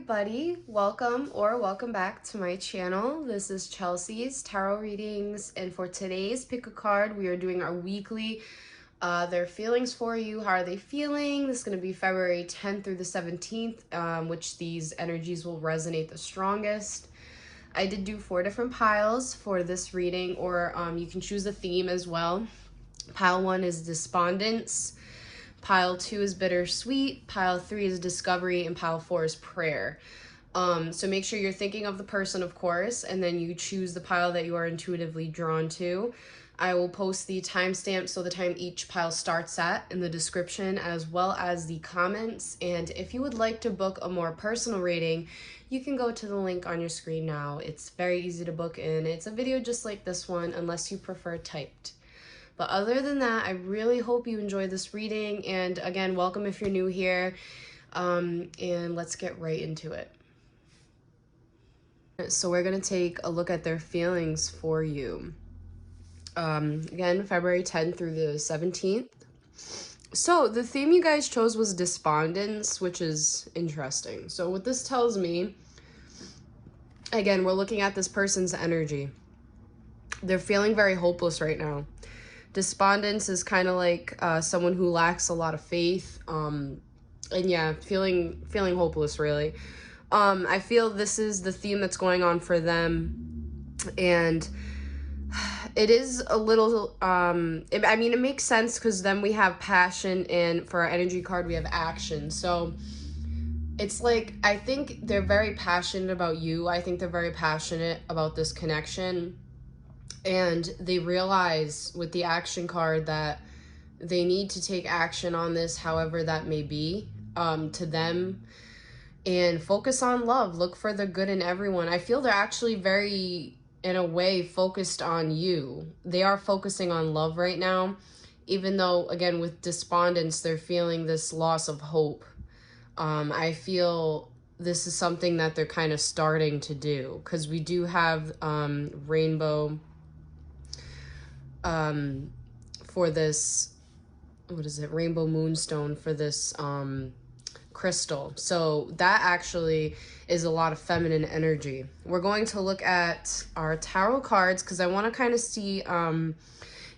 everybody, welcome back to my channel. This is Chelsea's Tarot Readings, and for today's pick a card, we are doing our weekly their feelings for you. How are they feeling? This is going to be February 10th through the 17th, which these energies will resonate the strongest. I did do 4 different piles for this reading, or you can choose a theme as well. Pile 1 is despondence. Pile 2 is bittersweet, pile 3 is discovery, and pile 4 is prayer. So make sure you're thinking of the person, of course, and then you choose the pile that you are intuitively drawn to. I will post the timestamp, so the time each pile starts at, in the description, as well as the comments. And if you would like to book a more personal reading, you can go to the link on your screen now. It's very easy to book, and it's a video just like this one, unless you prefer typed. But other than that, I really hope you enjoy this reading. And again, welcome if you're new here. And let's get right into it. So we're going to take a look at their feelings for you. Again, February 10th through the 17th. So the theme you guys chose was despondence, which is interesting. So what this tells me, again, we're looking at this person's energy. They're feeling very hopeless right now. Despondence is kind of like someone who lacks a lot of faith, and yeah, feeling hopeless, really. I feel this is the theme that's going on for them, and it is a little, I mean, it makes sense because then we have passion, and for our energy card, we have action. So it's like, I think they're very passionate about you. I think they're very passionate about this connection. And they realize with the action card that they need to take action on this, however that may be, to them, and focus on love. Look for the good in everyone. I feel they're actually very, in a way, focused on you. They are focusing on love right now, even though, again, with despondence, they're feeling this loss of hope. I feel this is something that they're kind of starting to do, because we do have rainbow for this, what is it, rainbow moonstone for this crystal. So that actually is a lot of feminine energy. We're going to look at our tarot cards because I want to kind of see,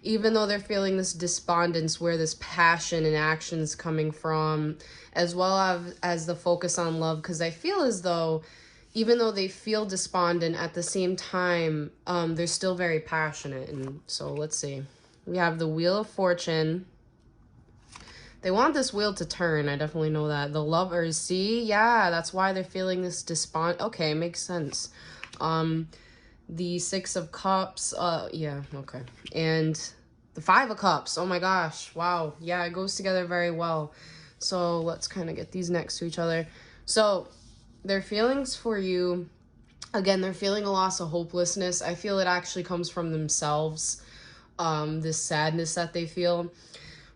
even though they're feeling this despondence, where this passion and action is coming from, as well as the focus on love, because I feel as though even though they feel despondent, at the same time, they're still very passionate. And so let's see. We have the Wheel of Fortune. They want this wheel to turn. I definitely know that. The Lovers. See? Yeah, that's why they're feeling this despond. Okay, makes sense. The Six of Cups. Yeah, okay. And the Five of Cups. Oh my gosh. Wow. Yeah, it goes together very well. So let's kind of get these next to each other. So their feelings for you, again, they're feeling a loss of hopelessness. I feel it actually comes from themselves, this sadness that they feel.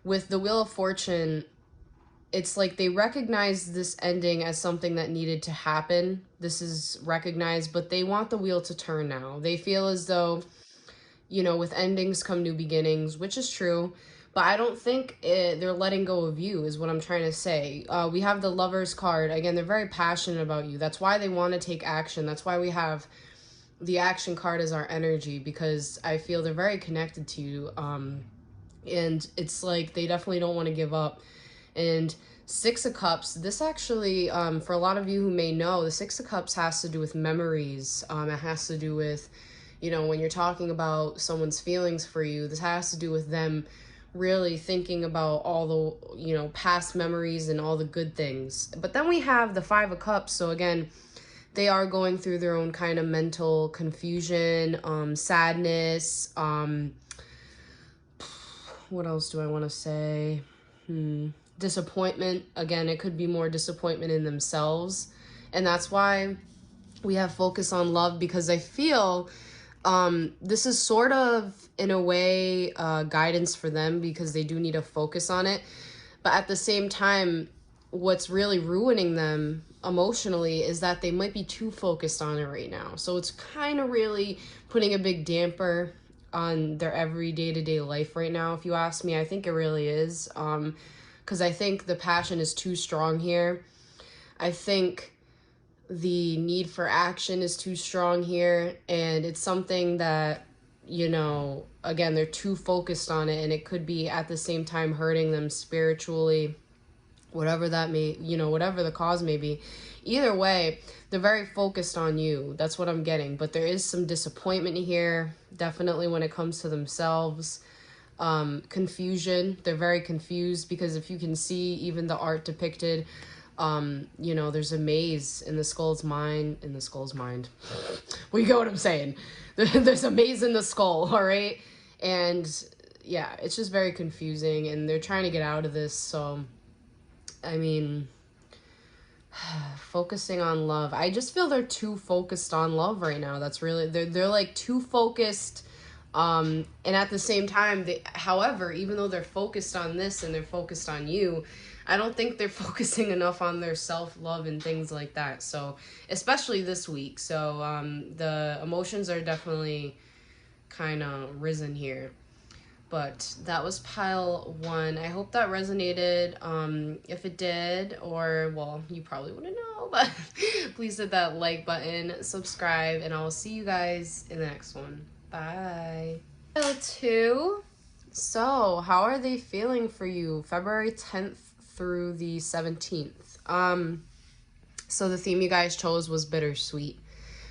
With the Wheel of Fortune, it's like they recognize this ending as something that needed to happen. This is recognized, but they want the wheel to turn now. They feel as though, you know, with endings come new beginnings, which is true. But I don't think they're letting go of you, is what I'm trying to say. We have the Lovers card. Again, they're very passionate about you. That's why they want to take action. That's why we have the action card as our energy, because I feel they're very connected to you. And it's like they definitely don't want to give up. And Six of Cups, this actually, for a lot of you who may know, the Six of Cups has to do with memories. It has to do with, you know, when you're talking about someone's feelings for you, this has to do with them really thinking about all the, you know, past memories and all the good things. But then we have the Five of Cups. So again, they are going through their own kind of mental confusion, sadness. What else do I want to say? Disappointment. Again, it could be more disappointment in themselves. And that's why we have focus on love, because I feel this is sort of, in a way, guidance for them, because they do need to focus on it. But at the same time, what's really ruining them emotionally is that they might be too focused on it right now. So it's kind of really putting a big damper on their every day-to-day life right now, if you ask me. I think it really is, because I think the passion is too strong here. I think the need for action is too strong here, and it's something that, you know, again, they're too focused on it, and it could be at the same time hurting them spiritually, whatever that may, you know, whatever the cause may be. Either way, they're very focused on you. That's what I'm getting. But there is some disappointment here, definitely when it comes to themselves. Confusion. They're very confused, because if you can see even the art depicted, you know, there's a maze in the skull's mind. Well, you get what I'm saying. There's a maze in the skull, all right? And yeah, it's just very confusing, and they're trying to get out of this. So, I mean, focusing on love. I just feel they're too focused on love right now. That's really, they're like too focused. And at the same time, however, even though they're focused on this and they're focused on you, I don't think they're focusing enough on their self-love and things like that. So, especially this week. So, the emotions are definitely kind of risen here. But that was pile 1. I hope that resonated. If it did, or, well, you probably wouldn't know, but please hit that like button, subscribe, and I will see you guys in the next one. Bye. Pile 2. So, how are they feeling for you February 10th through the 17th? So the theme you guys chose was bittersweet.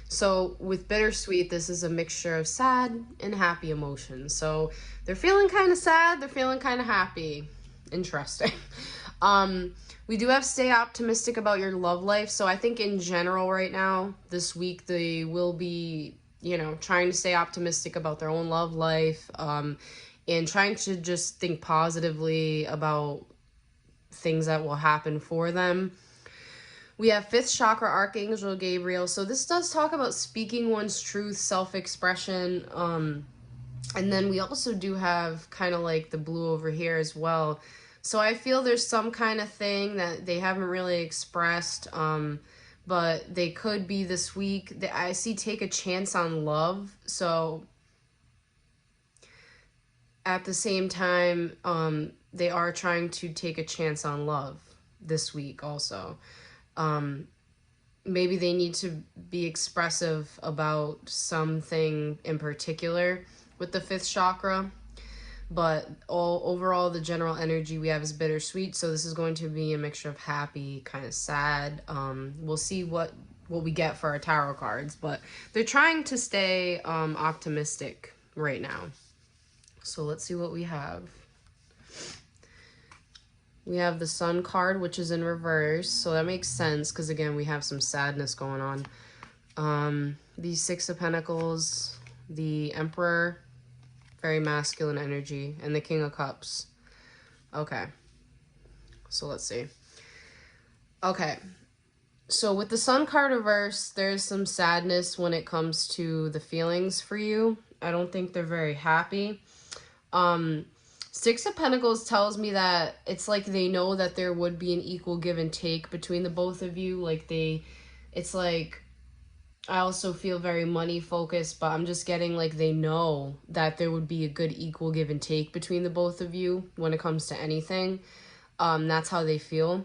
So with bittersweet, this is a mixture of sad and happy emotions. So they're feeling kind of sad, they're feeling kind of happy. Interesting. We do have stay optimistic about your love life. So I think in general right now, this week, they will be, you know, trying to stay optimistic about their own love life, and trying to just think positively about things that will happen for them. We have 5th chakra Archangel Gabriel. So this does talk about speaking one's truth, self-expression. And then we also do have kind of like the blue over here as well. So I feel there's some kind of thing that they haven't really expressed, but they could be this week. I see take a chance on love. So at the same time, they are trying to take a chance on love this week also. Maybe they need to be expressive about something in particular with the 5th chakra, but overall the general energy we have is bittersweet. So this is going to be a mixture of happy, kind of sad. We'll see what we get for our tarot cards, but they're trying to stay optimistic right now. So let's see what we have. We have the Sun card, which is in reverse, so that makes sense, because again, we have some sadness going on. The 6 of Pentacles, the Emperor, very masculine energy, and the King of Cups. Okay, so let's see. Okay, so with the Sun card reverse, there's some sadness when it comes to the feelings for you. I don't think they're very happy. 6 of Pentacles tells me that it's like they know that there would be an equal give and take between the both of you. Like it's like, I also feel very money focused, but I'm just getting like they know that there would be a good equal give and take between the both of you when it comes to anything. That's how they feel.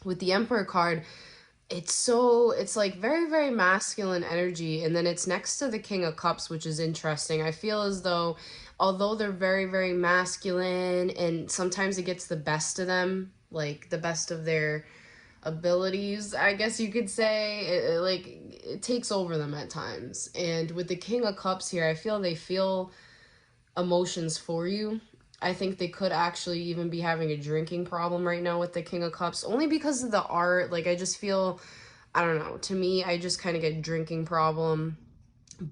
With the Emperor card, it's like very, very masculine energy, and then it's next to the King of Cups, which is interesting. I feel as though, although they're very, very masculine, and sometimes it gets the best of them, like the best of their abilities, I guess you could say, it takes over them at times. And with the King of Cups here, I feel they feel emotions for you. I think they could actually even be having a drinking problem right now with the King of Cups, only because of the art. Like, I just feel, I don't know, to me, I just kind of get drinking problem,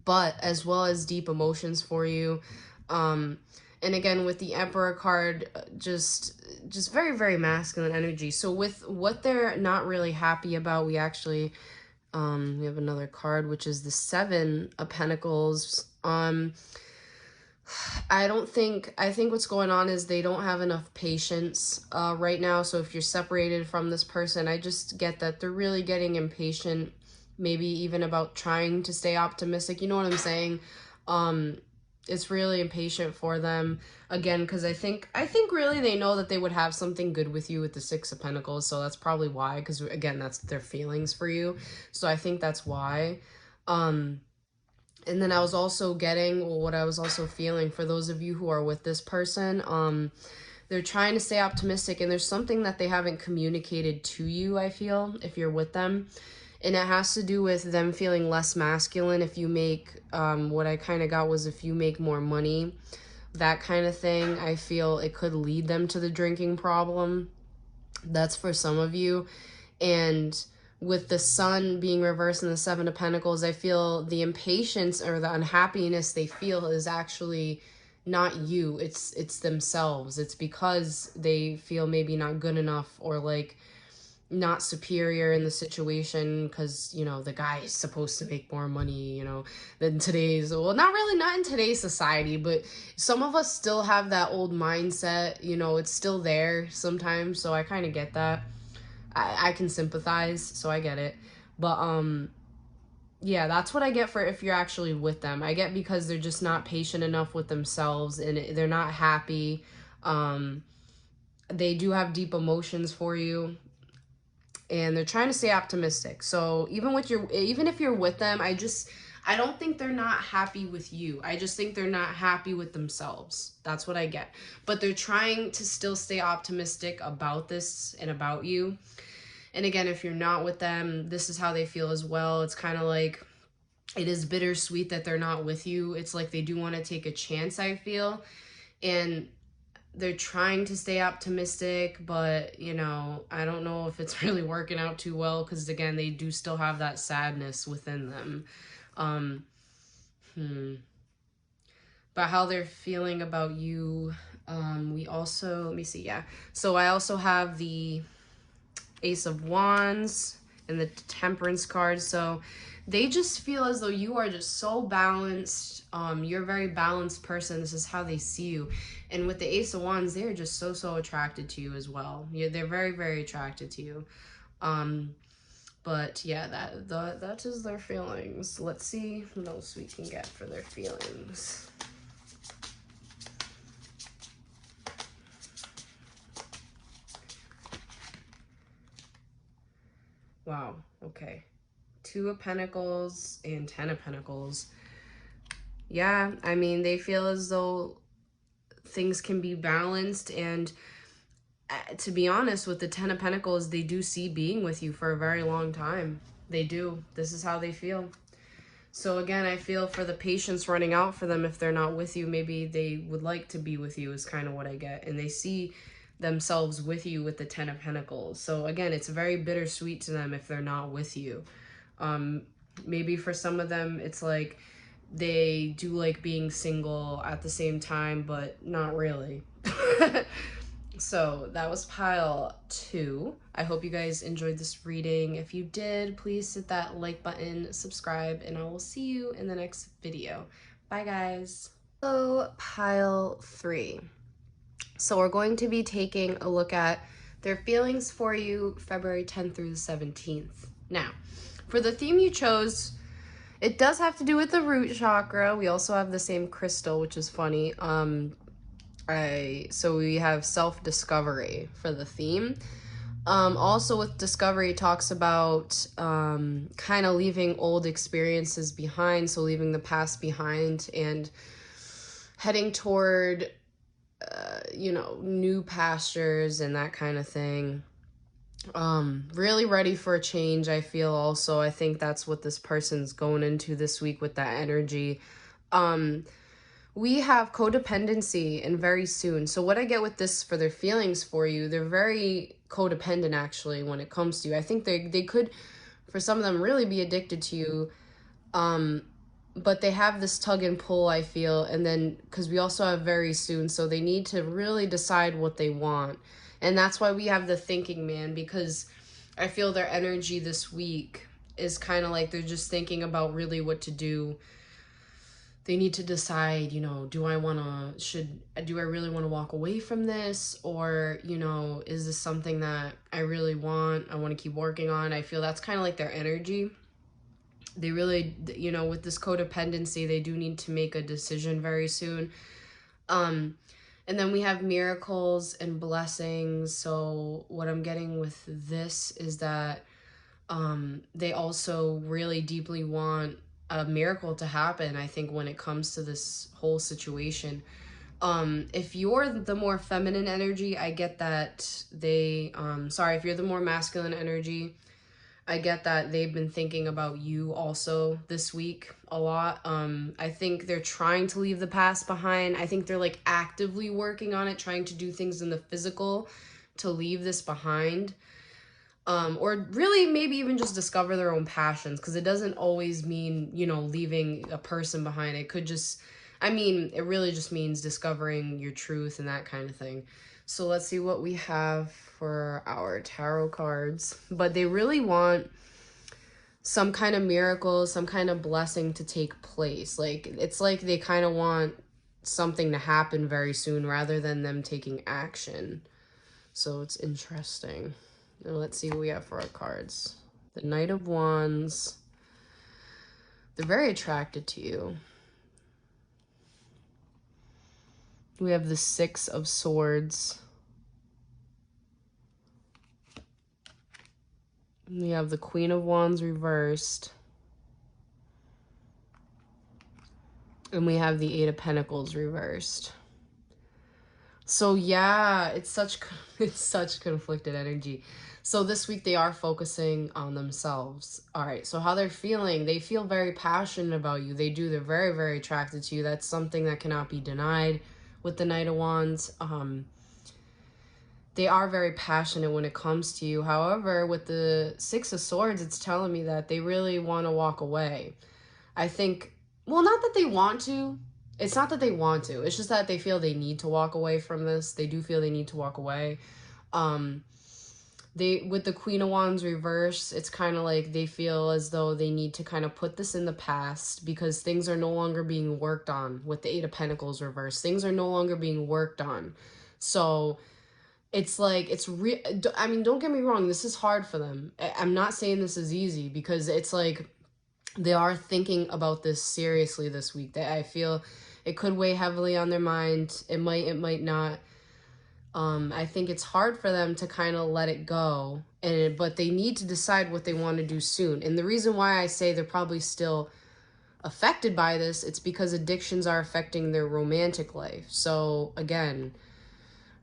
but as well as deep emotions for you. And again, with the Emperor card, just very, very masculine energy. So with what they're not really happy about, we actually, we have another card, which is the 7 of Pentacles. I think what's going on is they don't have enough patience right now. So if you're separated from this person, I just get that they're really getting impatient, maybe even about trying to stay optimistic. You know what I'm saying? It's really impatient for them. Again, because I think really they know that they would have something good with you with the Six of Pentacles. So that's probably why, because again, that's their feelings for you. So I think that's why. And then I was also getting, well, what I was also feeling for those of you who are with this person, they're trying to stay optimistic, and there's something that they haven't communicated to you, I feel, if you're with them. And it has to do with them feeling less masculine. If you make, what I kind of got was if you make more money, that kind of thing, I feel it could lead them to the drinking problem. That's for some of you. And with the sun being reversed in the Seven of Pentacles, I feel the impatience or the unhappiness they feel is actually not you. It's themselves. It's because they feel maybe not good enough, or like not superior in the situation, because, you know, the guy is supposed to make more money, you know, than today's, well, not really, not in today's society, but some of us still have that old mindset, you know, it's still there sometimes. So I kind of get that. I can sympathize, so I get it. But yeah, that's what I get for if you're actually with them. I get because they're just not patient enough with themselves, and they're not happy. They do have deep emotions for you, and they're trying to stay optimistic. So even if you're with them, I don't think they're not happy with you. I just think they're not happy with themselves. That's what I get. But they're trying to still stay optimistic about this and about you. And again, if you're not with them, this is how they feel as well. It's kind of like, it is bittersweet that they're not with you. It's like they do want to take a chance, I feel. And they're trying to stay optimistic, but, you know, I don't know if it's really working out too well, because again, they do still have that sadness within them. But how they're feeling about you, we also, let me see, yeah. So I also have the Ace of Wands and the Temperance card. So they just feel as though you are just so balanced. You're a very balanced person. This is how they see you. And with the Ace of Wands, they're just so attracted to you as well. Yeah, they're very attracted to you. But yeah, that is their feelings. Let's see what else we can get for their feelings. Wow, okay. Two of Pentacles and 10 of Pentacles. Yeah, I mean, they feel as though things can be balanced, and to be honest, with the 10 of Pentacles, they do see being with you for a very long time. They do. This is how they feel. So again, I feel for the patience running out for them if they're not with you. Maybe they would like to be with you is kind of what I get. And they see themselves with you with the 10 of Pentacles. So again, it's very bittersweet to them if they're not with you. Maybe for some of them, it's like they do like being single at the same time, but not really. So that was pile 2. I hope you guys enjoyed this reading. If you did, please hit that like button, subscribe, and I will see you in the next video. Bye, guys. So pile 3. So we're going to be taking a look at their feelings for you February 10th through the 17th. Now, for the theme you chose, it does have to do with the root chakra. We also have the same crystal, which is funny. So we have self-discovery for the theme. Also with discovery, it talks about kind of leaving old experiences behind, so leaving the past behind and heading toward, you know, new pastures and that kind of thing. Really ready for a change, I feel. Also, I think that's what this person's going into this week with that energy. We have codependency and very soon. So what I get with this for their feelings for you, they're very codependent actually when it comes to you. I think they could, for some of them, really be addicted to you. But they have this tug and pull, I feel. And then, because we also have very soon, so they need to really decide what they want. And that's why we have the thinking man, because I feel their energy this week is kind of like they're just thinking about really what to do. They need to decide, you know, do I really want to walk away from this? Or, you know, is this something that I really want? I want to keep working on. I feel that's kind of like their energy. They really, you know, with this codependency, they do need to make a decision very soon. And then we have miracles and blessings. So what I'm getting with this is that they also really deeply want a miracle to happen, I think, when it comes to this whole situation. If you're the more feminine energy, I get that they, sorry, if you're the more masculine energy, I get that they've been thinking about you also this week a lot. I think they're trying to leave the past behind. I think they're like actively working on it, trying to do things in the physical to leave this behind. Or really maybe even just discover their own passions, because it doesn't always mean, you know, leaving a person behind. It could just, I mean, it really just means discovering your truth and that kind of thing. So let's see what we have for our tarot cards. But they really want some kind of miracle, some kind of blessing to take place. Like, it's like they kind of want something to happen very soon rather than them taking action. So it's interesting. Now let's see what we have for our cards. The Knight of Wands. They're very attracted to you. We have the Six of Swords. We have the Queen of Wands reversed. And we have the Eight of Pentacles reversed. So yeah, it's such conflicted energy. So this week they are focusing on themselves. All right, so how they're feeling, they feel very passionate about you. They do, they're very, very attracted to you. That's something that cannot be denied with the Knight of Wands. They are very passionate when it comes to you. However, with the Six of Swords, it's telling me that they really want to walk away. I think, well, not that they want to. It's not that they want to. It's just that they feel they need to walk away from this. They do feel they need to walk away. With the Queen of Wands reverse, it's kind of like they feel as though they need to kind of put this in the past because things are no longer being worked on. With the Eight of Pentacles reverse, things are no longer being worked on. So it's like, I mean, don't get me wrong, this is hard for them. I'm not saying this is easy, because it's like they are thinking about this seriously this week. That I feel it could weigh heavily on their mind. It might not. I think it's hard for them to kind of let it go, but they need to decide what they want to do soon. And the reason why I say they're probably still affected by this, it's because addictions are affecting their romantic life. So again,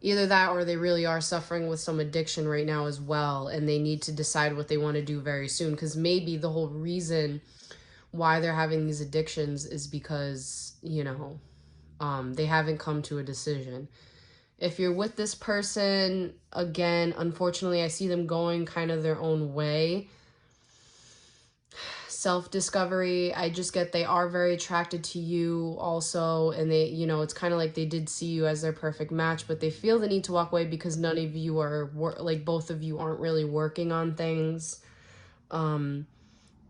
either that or they really are suffering with some addiction right now as well, and they need to decide what they want to do very soon, because maybe the whole reason why they're having these addictions is because, you know, they haven't come to a decision. If you're with this person, again, unfortunately, I see them going kind of their own way. Self-discovery, I just get they are very attracted to you also, and they, you know, it's kind of like they did see you as their perfect match, but they feel the need to walk away because none of you are, like, both of you aren't really working on things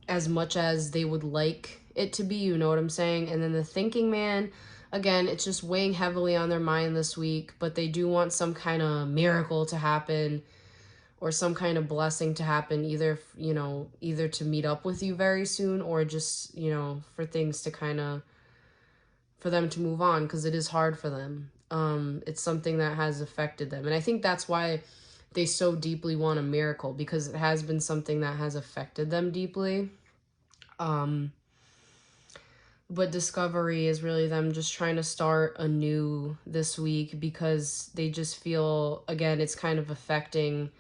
as much as they would like it to be, you know what I'm saying? And then the Thinking Man, again, it's just weighing heavily on their mind this week, but they do want some kind of miracle to happen or some kind of blessing to happen, either, you know, either to meet up with you very soon or just, you know, for things to kind of, for them to move on, because it is hard for them. It's something that has affected them. And I think that's why they so deeply want a miracle, because it has been something that has affected them deeply. But discovery is really them just trying to start anew this week, because they just feel, again, it's kind of affecting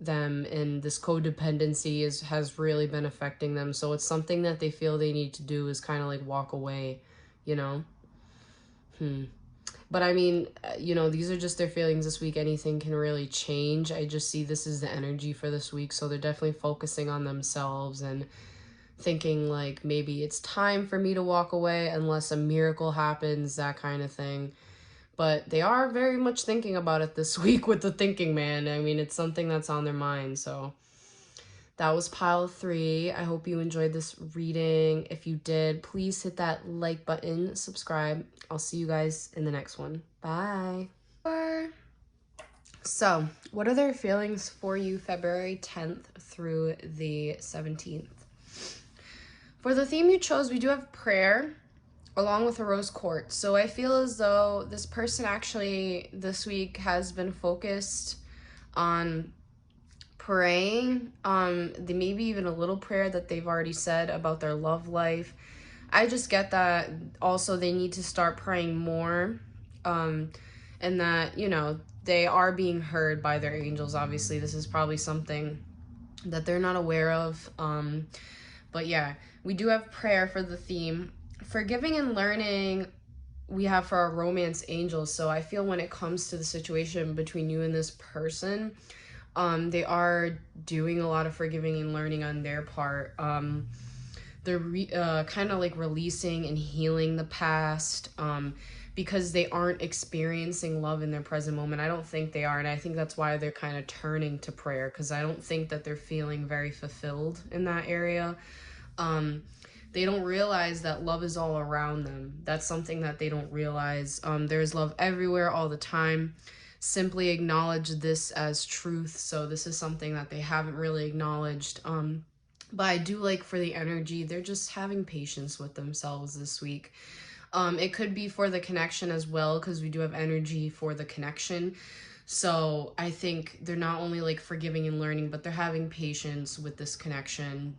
them, and this codependency has really been affecting them. So it's something that they feel they need to do, is kind of like walk away, you know? But I mean, you know, these are just their feelings this week. Anything can really change. I just see this is the energy for this week. So they're definitely focusing on themselves and thinking like, maybe it's time for me to walk away unless a miracle happens, that kind of thing. But they are very much thinking about it this week with the Thinking Man. I mean, it's something that's on their mind. So that was pile 3. I hope you enjoyed this reading. If you did, please hit that like button, subscribe. I'll see you guys in the next one. Bye. So, what are their feelings for you February 10th through the 17th? For the theme you chose, we do have prayer along with a rose quartz. So I feel as though this person actually this week has been focused on praying, maybe even a little prayer that they've already said about their love life. I just get that also they need to start praying more, and that, you know, they are being heard by their angels. Obviously, this is probably something that they're not aware of. But yeah, we do have prayer for the theme. Forgiving and learning, we have for our romance angels. So I feel when it comes to the situation between you and this person, they are doing a lot of forgiving and learning on their part. They're kind of like releasing and healing the past, because they aren't experiencing love in their present moment. I don't think they are, and I think that's why they're kind of turning to prayer, because I don't think that they're feeling very fulfilled in that area. They don't realize that love is all around them. That's something that they don't realize. There's love everywhere all the time. Simply acknowledge this as truth. So this is something that they haven't really acknowledged. But I do like for the energy, they're just having patience with themselves this week. It could be for the connection as well, because we do have energy for the connection. So I think they're not only like forgiving and learning, but they're having patience with this connection.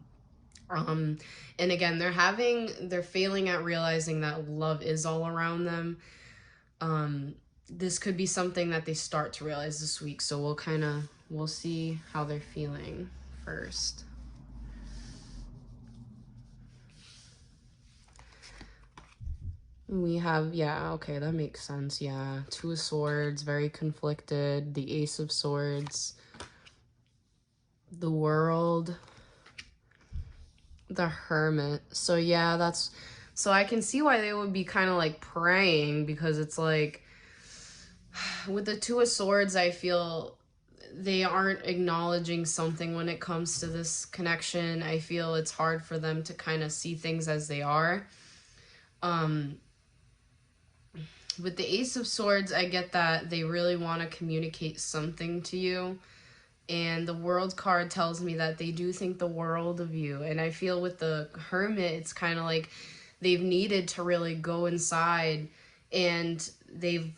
And again, they're failing at realizing that love is all around them. This could be something that they start to realize this week. So we'll see how they're feeling first. We have, yeah, okay, that makes sense, yeah. Two of Swords, very conflicted. The Ace of Swords. The World. The Hermit. So yeah, so I can see why they would be kind of like praying, because it's like, with the Two of Swords, I feel they aren't acknowledging something when it comes to this connection. I feel it's hard for them to kind of see things as they are. With the Ace of Swords, I get that they really want to communicate something to you. And the World card tells me that they do think the world of you. And I feel with the Hermit, it's kind of like they've needed to really go inside. And they've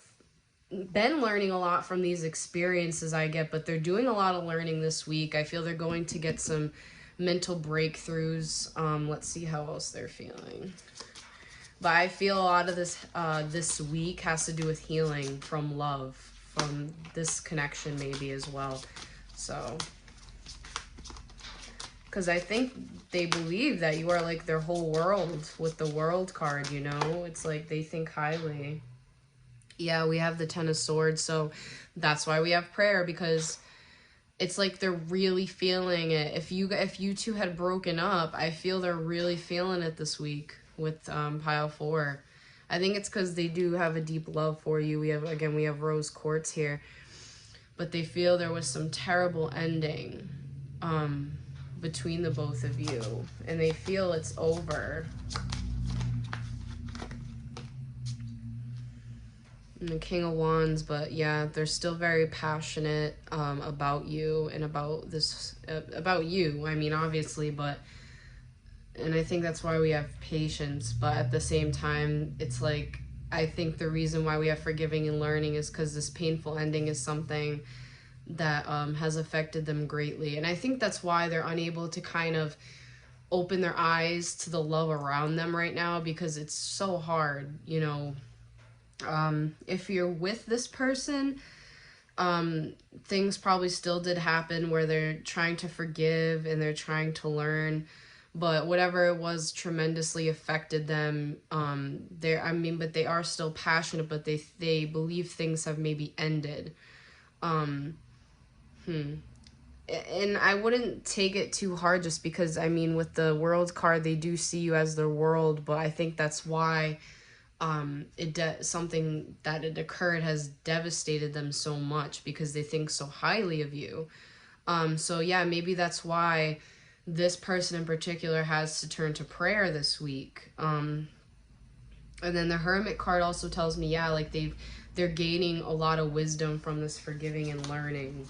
been learning a lot from these experiences I get. But they're doing a lot of learning this week. I feel they're going to get some mental breakthroughs. Let's see how else they're feeling. But I feel a lot of this week has to do with healing from love, from this connection maybe as well. So, because I think they believe that you are like their whole world with the World card, you know? It's like they think highly. Yeah, we have the Ten of Swords, so that's why we have prayer, because it's like they're really feeling it. If you two had broken up, I feel they're really feeling it this week with pile 4. I think it's because they do have a deep love for you. We have Rose Quartz here, but they feel there was some terrible ending between the both of you, and they feel it's over. And the King of Wands, but yeah, they're still very passionate about you and about this, about you. I mean, obviously, and I think that's why we have patience, but at the same time, it's like, I think the reason why we have forgiving and learning is because this painful ending is something that has affected them greatly. And I think that's why they're unable to kind of open their eyes to the love around them right now, because it's so hard, you know. If you're with this person, things probably still did happen where they're trying to forgive and they're trying to learn, but whatever it was tremendously affected them. But they are still passionate, but they believe things have maybe ended. And I wouldn't take it too hard, just because, I mean, with the World card, they do see you as their world, but I think that's why something that had occurred has devastated them so much, because they think so highly of you. So yeah, maybe that's why this person in particular has to turn to prayer this week. And then the Hermit card also tells me, yeah, like they're gaining a lot of wisdom from this forgiving and learning.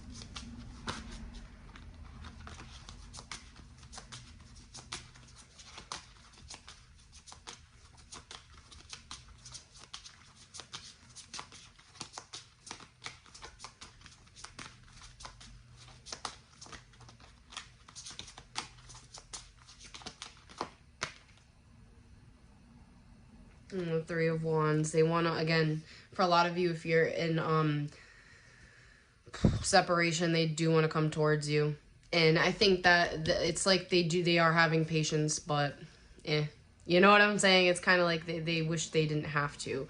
The Three of Wands. They want to, again, for a lot of you, if you're in separation, they do want to come towards you. And I think that it's like they are having patience, but you know what I'm saying? It's kind of like they wish they didn't have to.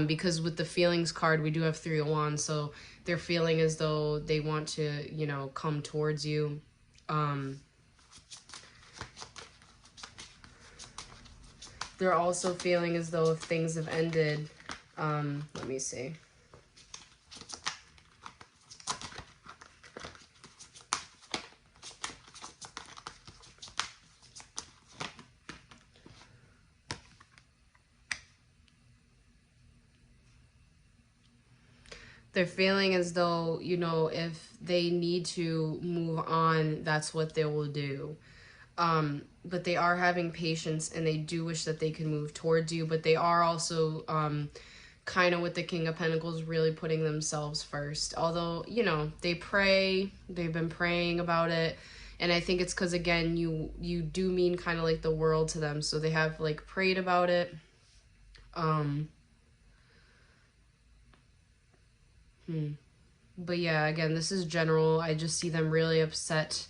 Because with the feelings card, we do have Three of Wands, so they're feeling as though they want to, you know, come towards you. They're also feeling as though if things have ended, let me see. They're feeling as though, you know, if they need to move on, that's what they will do. But they are having patience, and they do wish that they could move towards you, but they are also kind of with the King of Pentacles really putting themselves first. Although, you know, they pray, they've been praying about it, and I think it's because, again, you do mean kind of like the world to them, so they have like prayed about it. But yeah, again, this is general. I just see them really upset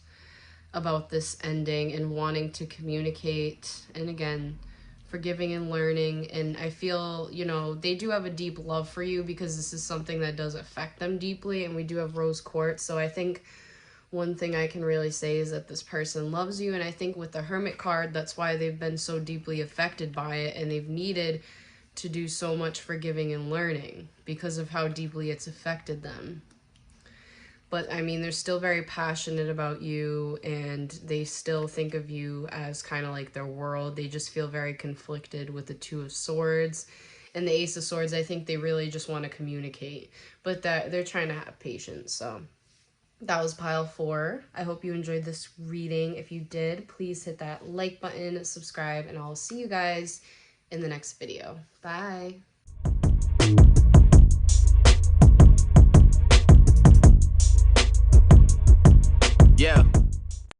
about this ending and wanting to communicate, and again, forgiving and learning. And I feel, you know, they do have a deep love for you because this is something that does affect them deeply, and we do have rose quartz. So I think one thing I can really say is that this person loves you, and I think with the Hermit card, that's why they've been so deeply affected by it, and they've needed to do so much forgiving and learning because of how deeply it's affected them. But I mean, they're still very passionate about you, and they still think of you as kind of like their world. They just feel very conflicted with the Two of Swords and the Ace of Swords. I think they really just want to communicate, but that they're trying to have patience. So that was pile 4. I hope you enjoyed this reading. If you did, please hit that like button, subscribe, and I'll see you guys in the next video. Bye.